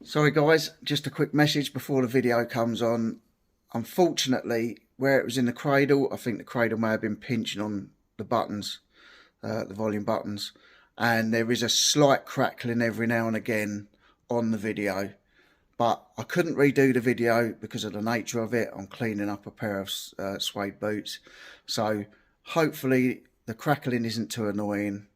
Sorry guys, just a quick message before the video comes on. Unfortunately, where it was in the cradle, I think the cradle may have been pinching on the buttons, the volume buttons, and there is a slight crackling every now and again on the video. But I couldn't redo the video because of the nature of it. I'm cleaning up a pair of suede boots, so hopefully the crackling isn't too annoying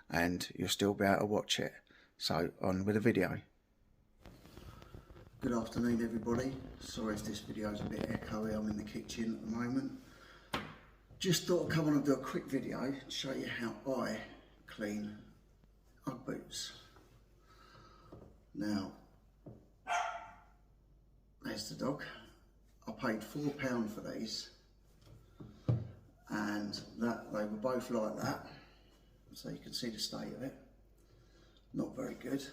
and you'll still be able to watch it. So on with the video. Good afternoon everybody. Sorry if this video is a bit echoey, I'm in the kitchen at the moment. Just thought I'd come on and do a quick video to show you how I clean UGG boots. Now, there's the dog. I paid £4 for these, and that they were both like that, so you can see the state of it. Not very good.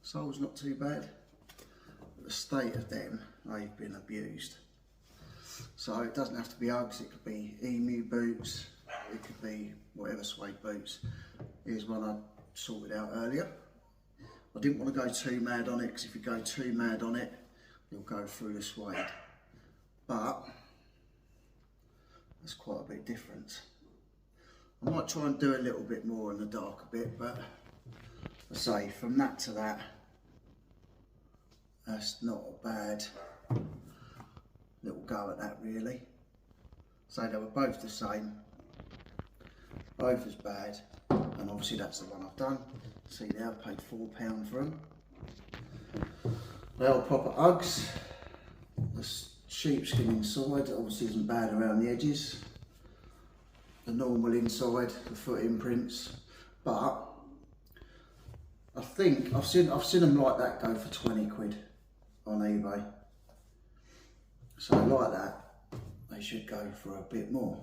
Sole's not too bad. The state of them, they've been abused. So it doesn't have to be Uggs, it could be emu boots, it could be whatever suede boots. Here's one I sorted out earlier. I didn't want to go too mad on it, because if you go too mad on it, you'll go through the suede. But there's quite a bit different. I might try and do a little bit more in the dark a bit, but I say from that to that, that's not a bad little go at that really. So they were both the same, both as bad, and obviously that's the one I've done. See there, I paid £4 for them. They are proper Uggs. The sheepskin inside obviously isn't bad around the edges. The normal inside, the foot imprints, but I think I've seen them like that go for 20 quid on eBay. So like that, they should go for a bit more.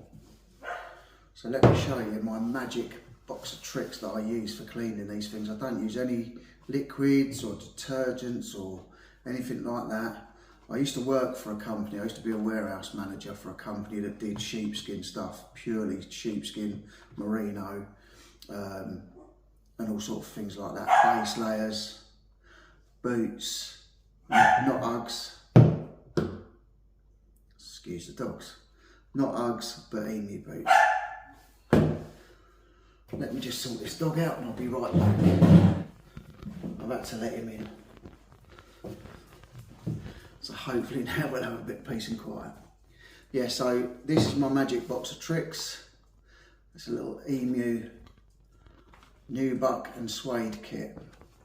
So let me show you my magic box of tricks that I use for cleaning these things. I don't use any liquids or detergents or anything like that. I used to work for a company, I used to be a warehouse manager for a company that did sheepskin stuff, purely sheepskin, merino, and all sorts of things like that. Base layers, boots, not Uggs, excuse the dogs, not Uggs, but emu boots. Let me just sort this dog out and I'll be right back. I've had to let him in. So hopefully now we'll have a bit of peace and quiet. Yeah, so this is my magic box of tricks. It's a little emu nubuck and suede kit,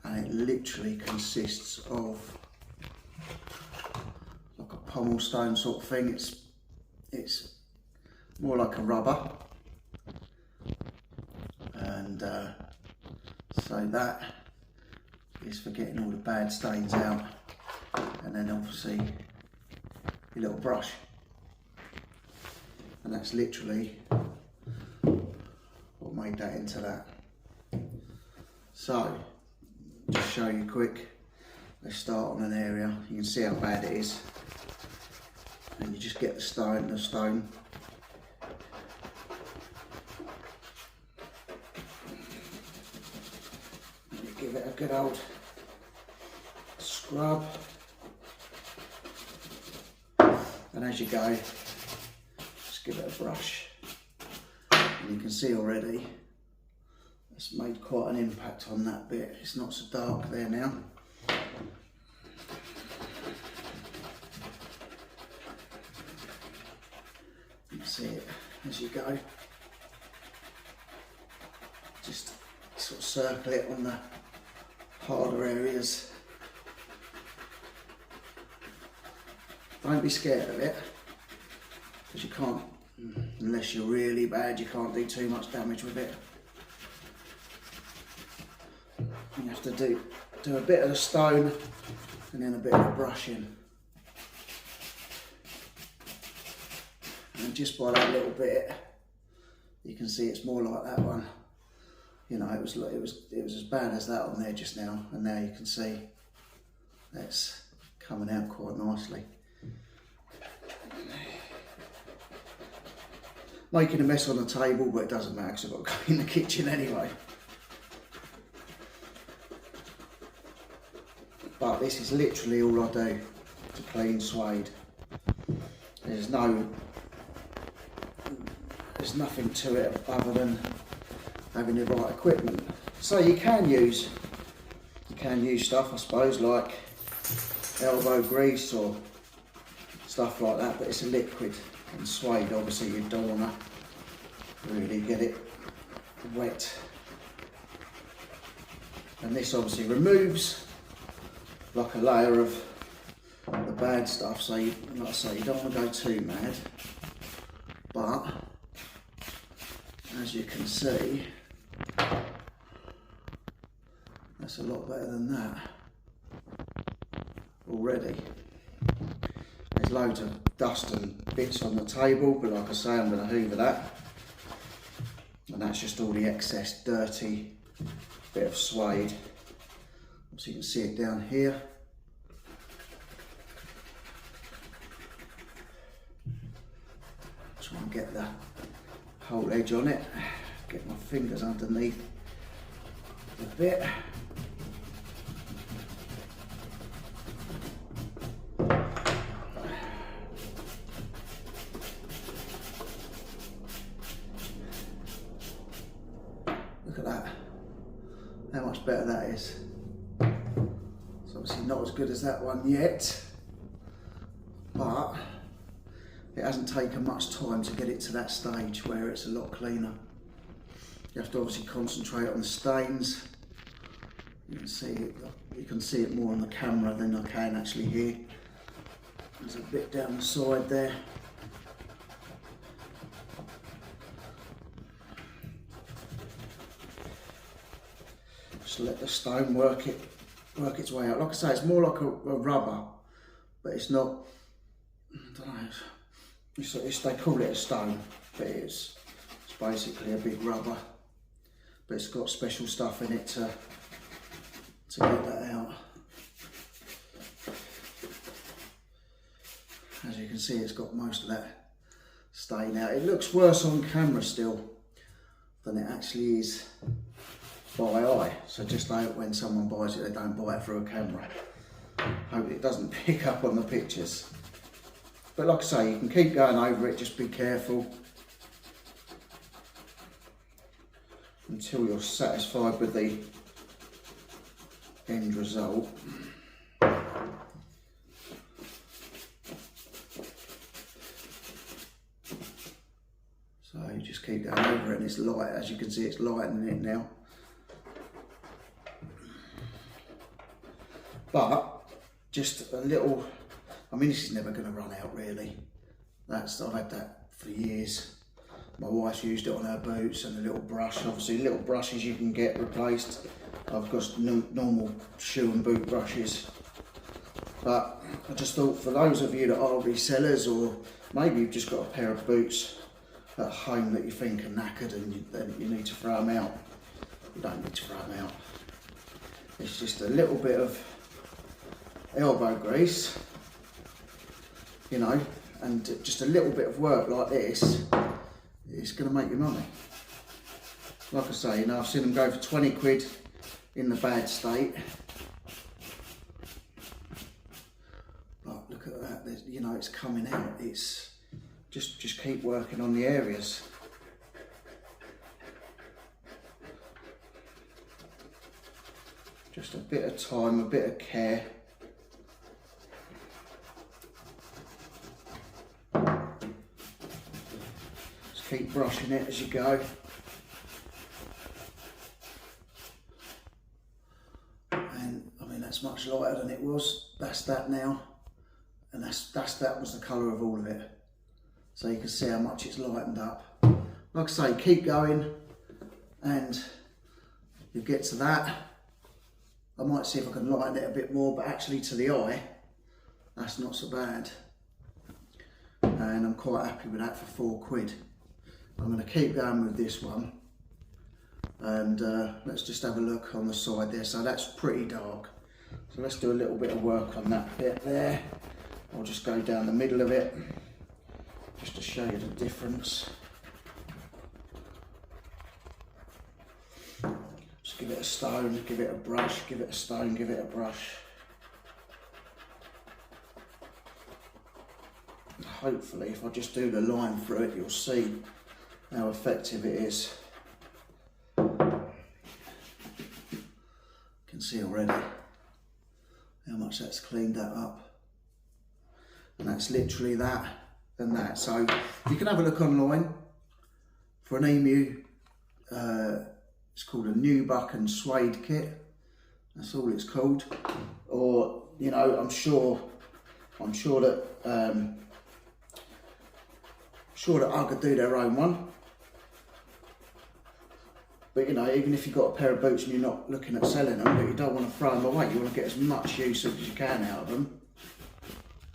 and it literally consists of like a pommel stone sort of thing. It's more like a rubber, and so that is for getting all the bad stains out, and then obviously your little brush, and that's literally what made that into that. So, just show you quick, let's start on an area, you can see how bad it is, and you just get the stone, and you give it a good old scrub, and as you go, just give it a brush, and you can see already it's made quite an impact on that bit. It's not so dark there now. You can see it as you go. Just sort of circle it on the harder areas. Don't be scared of it, because you can't, unless you're really bad, you can't do too much damage with it. You have to do a bit of the stone and then a bit of the brushing, and just by that little bit you can see it's more like that one. You know, it was as bad as that on there just now, and now you can see that's coming out quite nicely. Making a mess on the table, but it doesn't matter because I've got to go in the kitchen anyway. but this is literally all I do to clean suede. There's nothing to it other than having the right equipment. So you can use stuff, I suppose, like elbow grease or stuff like that, but it's a liquid, and suede obviously you don't want to really get it wet. And this obviously removes like a layer of the bad stuff, so you, like I say, you don't want to go too mad, but as you can see, that's a lot better than that already. There's loads of dust and bits on the table, but like I say, I'm going to hoover that, and that's just all the excess dirty bit of suede. So you can see it down here. Try and get the whole edge on it. Get my fingers underneath a bit. Look at that. How much better that is. It's obviously not as good as that one yet, but it hasn't taken much time to get it to that stage where it's a lot cleaner. You have to obviously concentrate on the stains. You can see it more on the camera than I can actually here. There's a bit down the side there. Just let the stone work its way out. Like I say, it's more like a rubber, but it's not, I don't know, they call it a stone, but it's basically a big rubber, but it's got special stuff in it to get that out. As you can see, it's got most of that stain out. It looks worse on camera still than it actually is by eye, so just hope when someone buys it they don't buy it through a camera. Hope it doesn't pick up on the pictures. But like I say, you can keep going over it, just be careful until you're satisfied with the end result. So you just keep going over it, and it's light, as you can see, it's lightening it now. But just a little, I mean, this is never going to run out really. I've had that for years. My wife's used it on her boots, and a little brush, obviously little brushes you can get replaced. I've got normal shoe and boot brushes. But I just thought, for those of you that are resellers, or maybe you've just got a pair of boots at home that you think are knackered and you need to throw them out, you don't need to throw them out. It's just a little bit of elbow grease, you know, and just a little bit of work like this, it's going to make you money. Like I say, you know, I've seen them go for 20 quid in the bad state, but look at that, you know, it's coming out. It's just keep working on the areas. Just a bit of time, a bit of care. Keep brushing it as you go. And I mean, that's much lighter than it was. That's that now. And that was the colour of all of it. So you can see how much it's lightened up. Like I say, keep going and you'll get to that. I might see if I can lighten it a bit more, but actually to the eye, that's not so bad. And I'm quite happy with that for 4 quid. I'm going to keep going with this one, and let's just have a look on the side there. So that's pretty dark, so let's do a little bit of work on that bit there. I'll just go down the middle of it just to show you the difference. Just give it a stone, give it a brush, give it a stone, give it a brush. hopefully if I just do the line through it, you'll see how effective it is. You can see already how much that's cleaned that up. And that's literally that and that. So you can have a look online for an emu. It's called a nubuck and suede kit. That's all it's called. Or, you know, I'm sure that UGG do their own one. But you know, even if you've got a pair of boots and you're not looking at selling them, but you don't want to throw them away, you want to get as much use as you can out of them.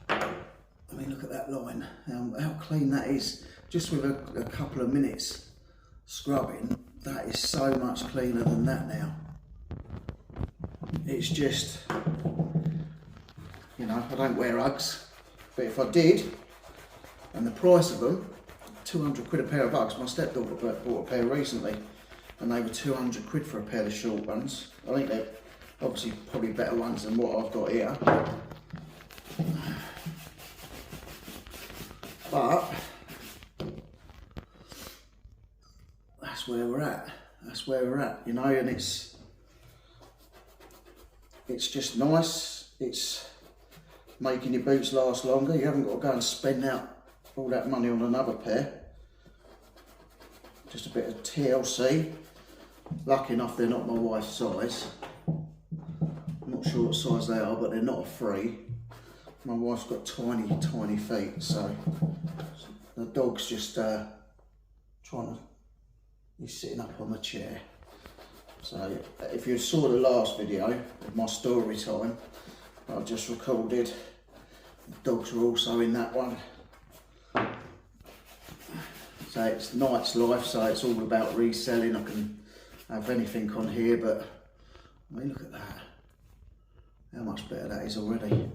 I mean, look at that line, how clean that is. Just with a couple of minutes scrubbing, that is so much cleaner than that now. It's just, you know, I don't wear Uggs, but if I did, and the price of them, 200 quid a pair of Uggs, my stepdaughter bought a pair recently, and they were 200 quid for a pair of short ones. I think they're obviously probably better ones than what I've got here. But that's where we're at. That's where we're at, you know, and it's just nice. It's making your boots last longer. You haven't got to go and spend out all that money on another pair. Just a bit of TLC. Lucky enough they're not my wife's size. I'm not sure what size they are, but they're not a 3. My wife's got tiny, tiny feet, so the dog's just he's sitting up on the chair. So if you saw the last video of my story time, I just recorded, the dogs were also in that one. So it's Night's Life, so it's all about reselling. I can have anything on here, but I mean, look at that. How much better that is already.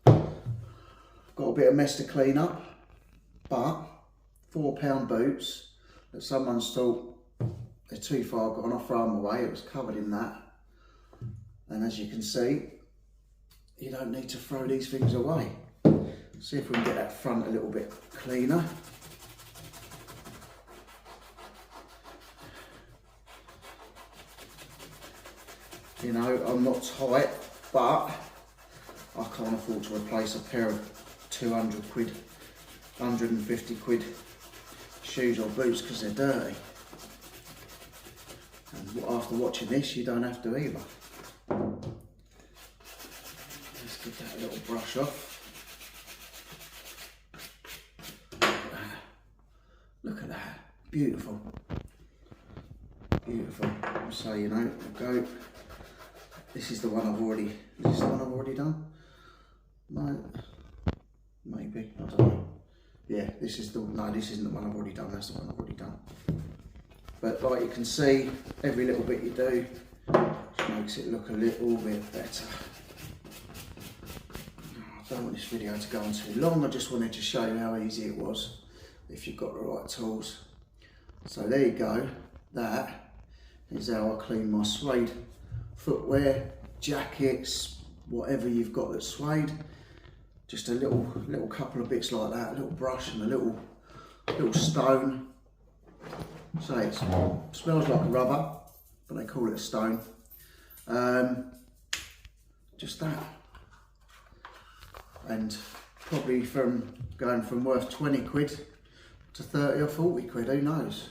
Got a bit of mess to clean up, but £4 boots that someone's thought they're too far gone, I throw them away. It was covered in that. And as you can see, you don't need to throw these things away. See if we can get that front a little bit cleaner. You know, I'm not tight, but I can't afford to replace a pair of 200 quid, 150 quid shoes or boots because they're dirty. And after watching this, you don't have to either. Let's get that little brush off. Look at that, beautiful, beautiful. So you know, we'll go. This is the one I've already. Is this the one I've already done? No, maybe, I don't know. Yeah, this is the, no, this isn't the one I've already done, that's the one I've already done. But like you can see, every little bit you do just makes it look a little bit better. I don't want this video to go on too long, I just wanted to show you how easy it was if you've got the right tools. So there you go, that is how I clean my suede footwear, jackets, whatever you've got that's suede. Just a little couple of bits like that, a little brush and a little stone. So it smells like a rubber, but they call it a stone. Just that. And probably going from worth 20 quid to 30 or 40 quid, who knows?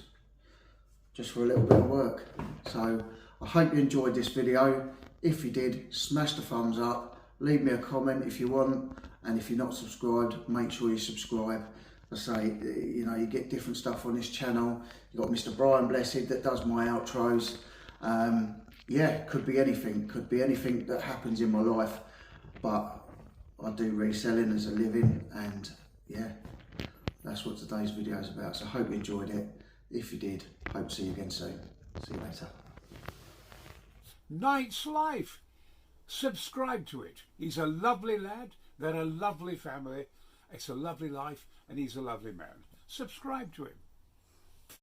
Just for a little bit of work. So I hope you enjoyed this video. If you did, smash the thumbs up, leave me a comment if you want, and if you're not subscribed, make sure you subscribe. I say, you know, you get different stuff on this channel. You've got Mr. Brian Blessed that does my outros. Yeah, could be anything that happens in my life, but I do reselling as a living, and yeah, that's what today's video is about. So I hope you enjoyed it. If you did, hope to see you again soon. See you later. Night's Life. Subscribe to it. He's a lovely lad. They're a lovely family. It's a lovely life, and he's a lovely man. Subscribe to him.